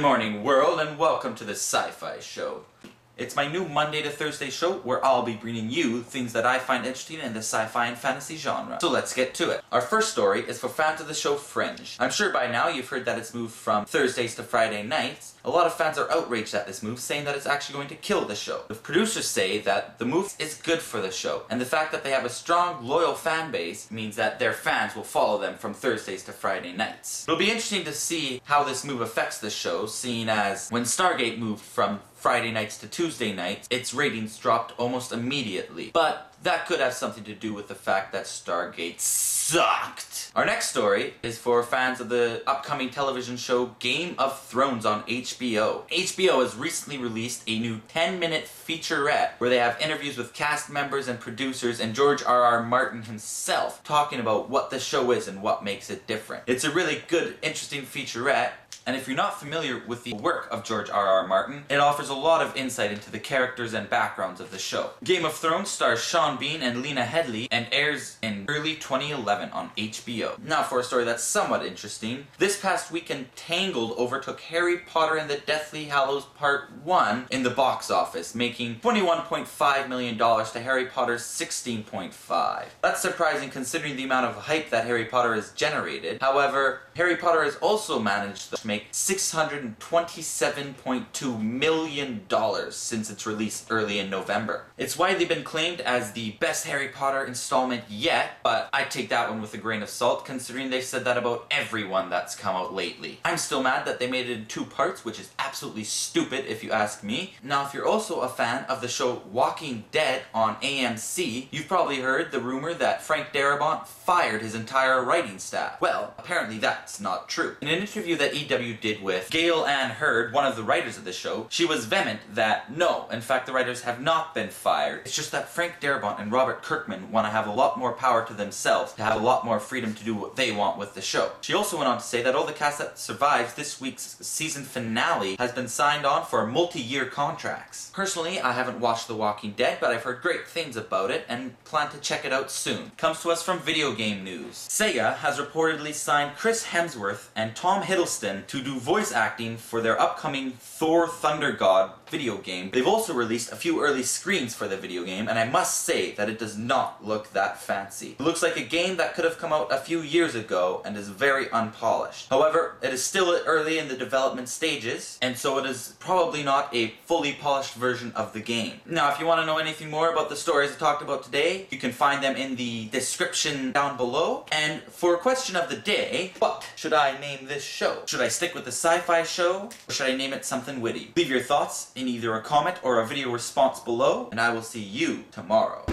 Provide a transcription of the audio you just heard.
morning, world, and welcome to the Sci-Fi Show. It's my new Monday to Thursday show where I'll be bringing you things that I find interesting in the sci-fi and fantasy genre. So let's get to it. Our first story is for fans of the show Fringe. I'm sure by now you've heard that it's moved from Thursdays to Friday nights. A lot of fans are outraged at this move, saying that it's actually going to kill the show. The producers say that the move is good for the show, and the fact that they have a strong, loyal fan base means that their fans will follow them from Thursdays to Friday nights. It'll be interesting to see how this move affects the show, seeing as when Stargate moved from Friday nights to Tuesday nights, its ratings dropped almost immediately. But that could have something to do with the fact that Stargate sucked. Our next story is for fans of the upcoming television show Game of Thrones on HBO. HBO has recently released a new 10-minute featurette where they have interviews with cast members and producers and George R.R. Martin himself talking about what the show is and what makes it different. It's a really good, interesting featurette. And if you're not familiar with the work of George R.R. Martin, it offers a lot of insight into the characters and backgrounds of the show. Game of Thrones stars Sean Bean and Lena Headey and airs in early 2011 on HBO. Now for a story that's somewhat interesting. This past weekend, Tangled overtook Harry Potter and the Deathly Hallows Part 1 in the box office, making $21.5 million to Harry Potter's $16.5. That's surprising considering the amount of hype that Harry Potter has generated. However, Harry Potter has also managed to make $627.2 million since its release early in November. It's widely been claimed as the best Harry Potter installment yet, but I take that one with a grain of salt considering they've said that about everyone that's come out lately. I'm still mad that they made it in 2 parts, which is absolutely stupid if you ask me. Now if you're also a fan of the show Walking Dead on AMC, you've probably heard the rumor that Frank Darabont fired his entire writing staff. Well, apparently that's not true. In an interview that EW did with Gail Ann Hurd, one of the writers of the show, she was vehement that no, in fact the writers have not been fired. It's just that Frank Darabont and Robert Kirkman want to have a lot more power to themselves, to have a lot more freedom to do what they want with the show. She also went on to say that all the cast that survives this week's season finale has been signed on for multi-year contracts. Personally, I haven't watched The Walking Dead, but I've heard great things about it and plan to check it out soon. Comes to us from video game news. Sega has reportedly signed Chris Hemsworth and Tom Hiddleston to do voice acting for their upcoming Thor Thunder God video game. They've also released a few early screens for the video game, and I must say that it does not look that fancy. It looks like a game that could have come out a few years ago and is very unpolished. However, it is still early in the development stages, and so it is probably not a fully polished version of the game. Now, if you want to know anything more about the stories I talked about today, you can find them in the description down below. And for question of the day, what should I name this show? Should I stick with the Sci-Fi Show, or should I name it something witty? Leave your thoughts in either a comment or a video response below, and I will see you tomorrow.